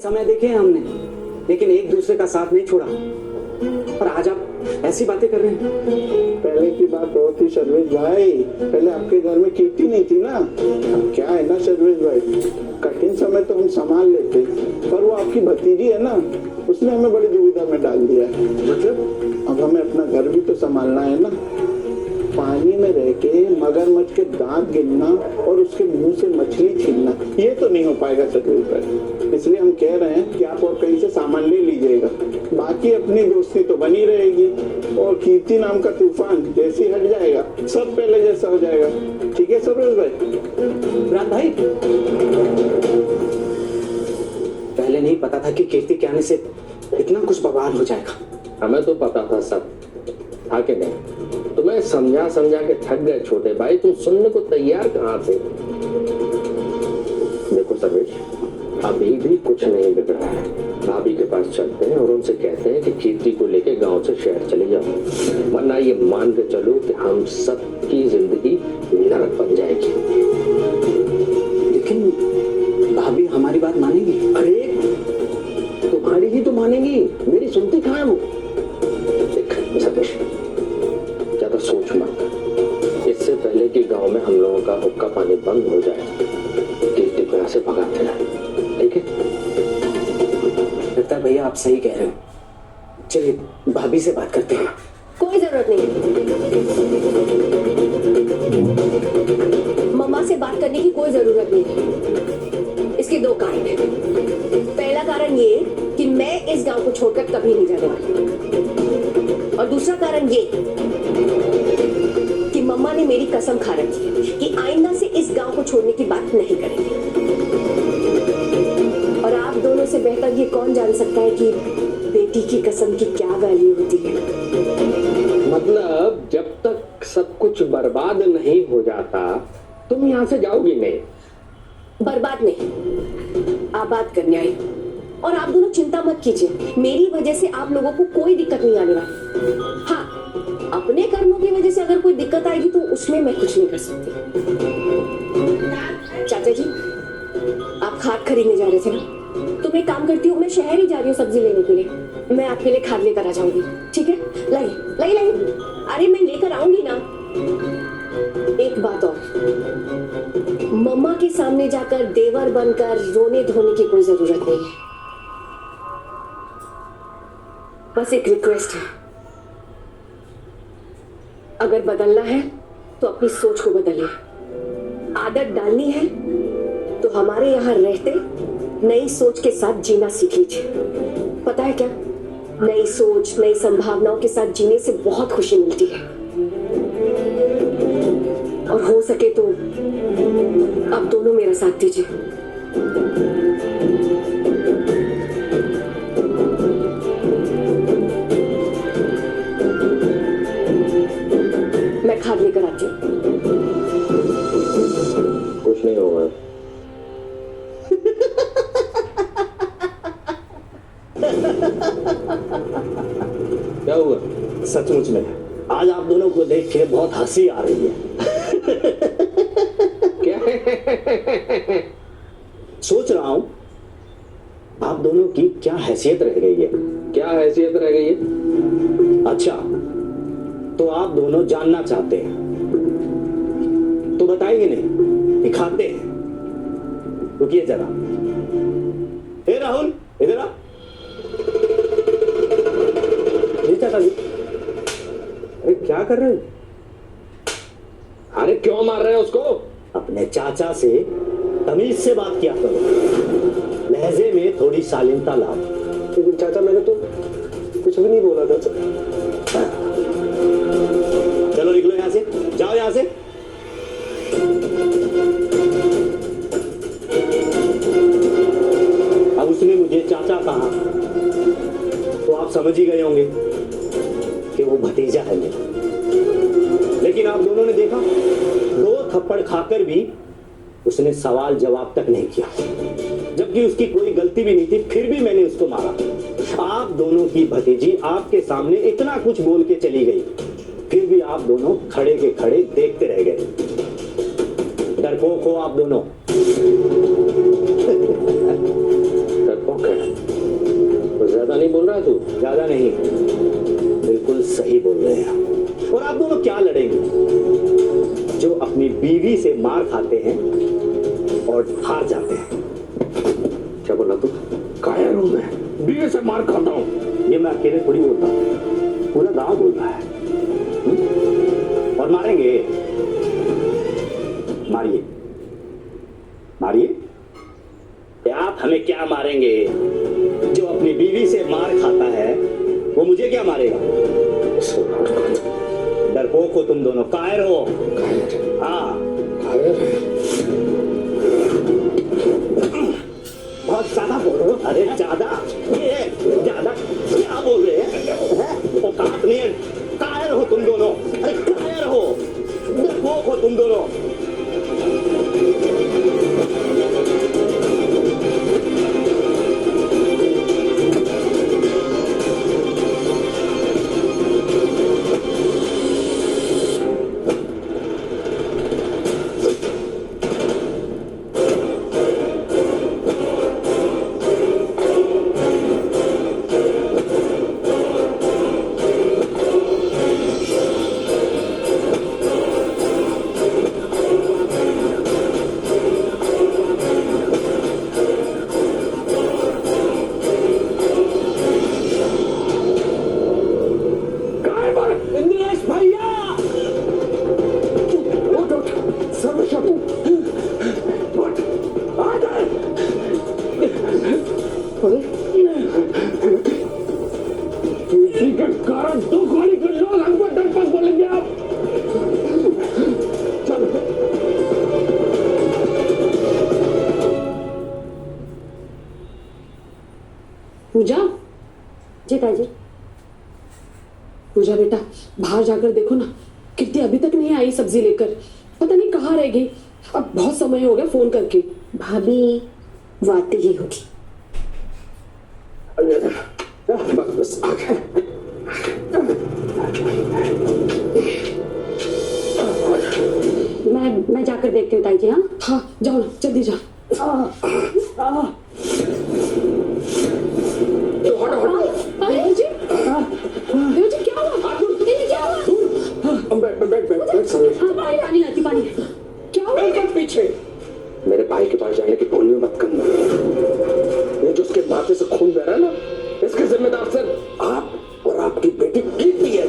समय देखे हैं हमने, लेकिन एक दूसरे का साथ नहीं छोड़ा। और आज आप ऐसी बातें कर रहे हैं। पहले की बात और थी सर्वेश भाई, पहले आपके घर में कीर्ति नहीं थी ना। अब क्या है ना सर्वेश भाई, कठिन समय तो हम संभाल लेते, पर वो आपकी भतीजी है ना, उसने हमें बड़ी दुविधा में डाल दिया है। मतलब अब हमें अपना घर भी तो संभालना है ना। पानी में रह के मगरमच्छ के दांत गिनना और उसके मुंह से मछली छीनना, ये तो नहीं हो पाएगा सर्वेश भाई। इसलिए हम कह रहे हैं कि आप और कहीं से सामान ले लीजिएगा, बाकी अपनी दोस्ती तो बनी रहेगी। और कीर्ति नाम का तूफान जैसे ही हट जाएगा, सब पहले जैसा हो जाएगा। ठीक है सर्वेश भाई? रात भाई, पहले नहीं पता था कि कीर्ति के आने से इतना कुछ बर्बाद हो जाएगा। हमें तो पता था सब, था कि नहीं? तुम्हें समझा समझा के थक गए छोटे भाई, तुम सुनने को तैयार कहाँ थे? देखो सर्वेश, अभी भी कुछ नहीं बिगड़ा है। भाभी के पास चलते हैं और उनसे कहते हैं कि कीर्ति को लेके गांव से शहर चले जाओ, वरना ये मान के चलो कि हम सबकी जिंदगी नरक बन जाएगी। लेकिन भाभी हमारी बात मानेगी? अरे तुम्हारी ही तो मानेगी, मेरी सुनती कहाँ है वो? देख सर्वेश, ज्यादा सोच मत। इससे पहले कि गांव में हम लोगों का हुक्का पानी बंद हो जाए, कीर्ति को यहाँ से भगाते हैं, ठीक है? लगता है भैया आप सही कह रहे हो। चलिए भाभी से बात करते हैं। कोई जरूरत नहीं है, मम्मा से बात करने की कोई जरूरत नहीं है। इसके दो कारण हैं। पहला कारण ये कि मैं इस गांव को छोड़कर कभी नहीं जाने वाली, और दूसरा कारण ये कि मम्मा ने मेरी कसम खा रखी है कि आइंदा से इस गांव को छोड़ने की बात नहीं करेंगे। और आप दोनों से बेहतर ये कौन जान सकता है कि बेटी की कसम की क्या वैल्यू होती है। मतलब जब तक सब कुछ बर्बाद नहीं हो जाता, तुम यहाँ से जाओगी नहीं? बर्बाद नहीं, आबाद करने आई। और आप दोनों चिंता मत कीजिए, मेरी वजह से आप लोगों को कोई दिक्कत नहीं आने वाली। हाँ, अपने कर्मों की वजह से अगर कोई दिक्कत आएगी तो उसमें मैं कुछ नहीं कर सकती। चाचा जी, आप खाद खरीदने जा रहे थे ना? तो मैं काम करती हूँ, मैं शहर ही जा रही हूँ सब्जी लेने के लिए। मैं आपके लिए खाद लेकर आ जाऊंगी, ठीक है? लाई लाई लाई, अरे मैं लेकर आऊंगी ना। एक बात और, मम्मा के सामने जाकर देवर बनकर रोने धोने की कोई जरूरत नहीं है। बस एक रिक्वेस्ट है, अगर बदलना है तो अपनी सोच को बदलिए। आदत डालनी है तो हमारे यहाँ रहते नई सोच के साथ जीना सीख लीजिए। पता है क्या, नई सोच नई संभावनाओं के साथ जीने से बहुत खुशी मिलती है। और हो सके तो आप दोनों मेरा साथ दीजिए। मैं खाद लेकर आती हूँ। कुछ नहीं होगा। क्या हुआ? सचमुच में आज आप दोनों को देख के बहुत हंसी आ रही है। क्या सोच रहा हूं आप दोनों की क्या हैसियत रह गई है। क्या हैसियत रह गई है? अच्छा, तो आप दोनों जानना चाहते हैं तो बताएंगे नहीं, दिखाते हैं। रुकिए जरा। हे राहुल, इधर आ। चाचा जी, अरे क्या कर रहे हो? अरे क्यों मार रहे हो उसको? अपने चाचा से तमीज से बात किया करो, लहजे में थोड़ी शालीनता लाओ। लेकिन चाचा, मैंने तो कुछ भी नहीं बोला था। चलो निकलो यहां से, जाओ यहां से। अब उसने मुझे चाचा कहा तो आप समझ ही गए होंगे कि वो भतीजा है मेरा। लेकिन आप दोनों ने देखा, 2 थप्पड़ खाकर भी उसने सवाल जवाब तक नहीं किया, जबकि उसकी कोई गलती भी नहीं थी, फिर भी मैंने उसको मारा। आप दोनों की भतीजी आपके सामने इतना कुछ बोल के चली गई, फिर भी आप दोनों खड़े के खड़े देखते रह गए। डरपोक हो आप दोनों। ओके, तो ज्यादा नहीं बोल रहा तू? ज्यादा नहीं, बिल्कुल सही बोल रहे हैं। और आप दोनों क्या लड़ेंगे? जो अपनी बीवी से मार खाते हैं और हार जाते हैं। क्या बोला तू? कायर हूं मैं, बीवी से मार खाता हूं। ये मैं अकेले थोड़ी बोलता हूं, पूरा गांव बोल रहा है। और मारेंगे, मारिए मारिए। आप हमें क्या मारेंगे? जो अपनी बीवी से मार खाता है वो मुझे क्या मारेगा? डरपोक हो तुम दोनों, कायर हो। हाँ, बहुत ज्यादा बोल रहे हो। अरे ज्यादा, ये ज्यादा क्या बोल रहे हैं? औकात नहीं है, कायर हो तुम दोनों। अरे कायर हो, डरपोक हो तुम दोनों। किसी के कारण दुख वाली के लोग हमको डरपोक बोलेंगे आप? चलो पूजा। जी ताजी। पूजा बेटा, बाहर जाकर देखो ना, कीर्ति अभी तक नहीं आई सब्जी लेकर। पता नहीं कहाँ रह गई। अब बहुत समय हो गया फोन करके। भाभी वो आती ही होगी। बस आ गए। मैं जाकर देखती हूँ ताई जी। हाँ हाँ जाओ ना, जल्दी जाओ। देव जी, देव जी क्या हुआ? इन्हें क्या हुआ? हाँ, पानी लाती, पानी। क्या हुआ? पीछे मेरे भाई के पास जाने की भूल में मत करना। ये जो उसके माथे से खून बह रहा है ना, इसके जिम्मेदार सिर्फ आप और आपकी बेटी कीर्ति है।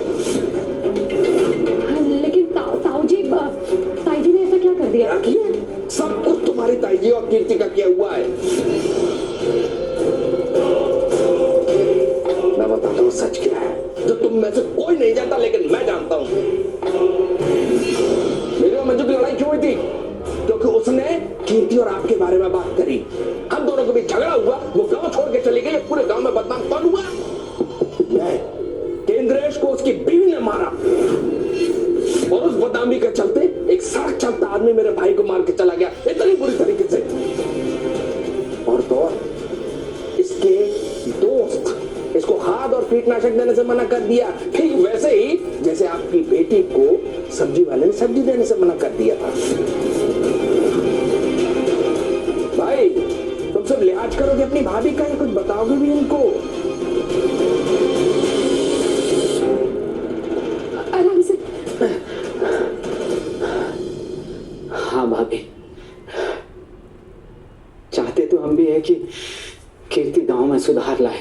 लेकिन ताऊ जी, ताई जी ने ऐसा क्या कर दिया? सब कुछ तुम्हारी ताई जी और कीर्ति का किया हुआ है। मैं बताता हूँ सच क्या है, जो तुम में से कोई नहीं जानता, लेकिन मैं जानता हूँ। मेरी और मंजू की लड़ाई क्यों हुई थी? क्योंकि उसने कीर्ति और आपके बारे में बात करी। हम दोनों के बीच झगड़ा हुआ, वो गांव छोड़ के चली गई। पूरे गांव में बदनाम कौन हुआ? मैं। केंद्रेश को उसकी बीवी ने मारा, और उस बदनामी के चलते एक सड़क चलता आदमी मेरे भाई को मार के चला गया, इतनी बुरी तरीके से। और तो और इसके दोस्त इसको खाद और कीटनाशक देने से मना कर दिया, ठीक वैसे ही जैसे आपकी बेटी को सब्जी वाले ने सब्जी देने से मना कर दिया था। भाई तुम सब लिहाज करोगे अपनी भाभी का, या कुछ बताओगे भी इनको? आराम से। हाँ भाभी, चाहते तो हम भी है कि कीर्ति गांव में सुधार लाए,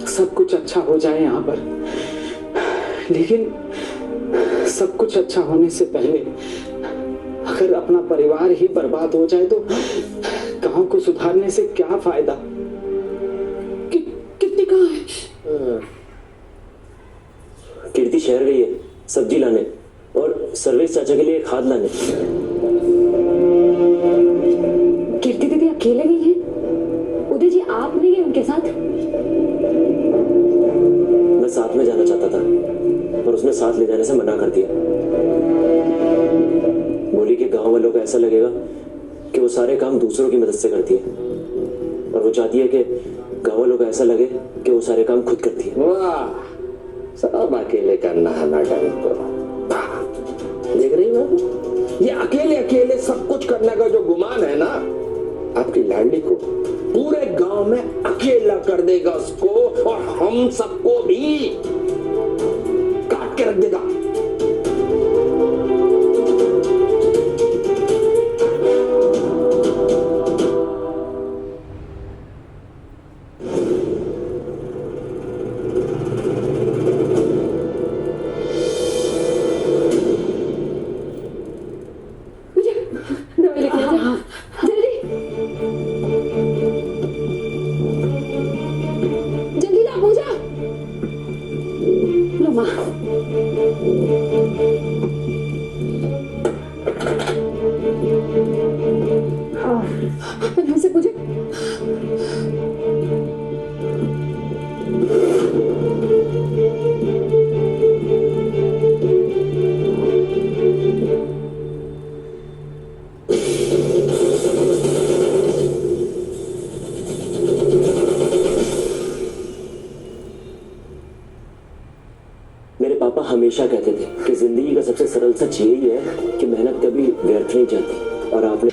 सब कुछ अच्छा हो जाए यहाँ पर। लेकिन सब कुछ अच्छा होने से पहले अगर अपना परिवार ही बर्बाद हो जाए तो गांव को सुधारने से क्या फायदा? कीर्ति कहाँ है? कीर्ति शहर गई है सब्जी लाने और सर्वेश चाचा के लिए खाद लाने। कीर्ति दीदी अकेले गई है? उदय जी आप नहीं गए उनके साथ? मैं साथ में जाना चाहता था, पर उसने साथ ले जाने से मना कर दिया। बोली कि गांव वालों को ऐसा लगेगा कि वो सारे काम दूसरों की मदद से करती है, और वो चाहती है कि गांव वालों को ऐसा लगे कि वो सारे काम खुद करती है। वाह, सब अकेले करना है मैडम को। देख रही हो, ये अकेले अकेले सब कुछ करने का जो गुमान है ना, आपकी लाडली को पूरे गांव में अकेला कर देगा उसको, और हम सबको भी काट के रख देगा। दवाई लेके आ जा जल्दी जल्दी ला पूजा लो माँ यहाँ से पूजा मेरे पापा हमेशा कहते थे कि जिंदगी का सबसे सरल सच यही है कि मेहनत कभी व्यर्थ नहीं जाती, और आपने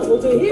मुझे ही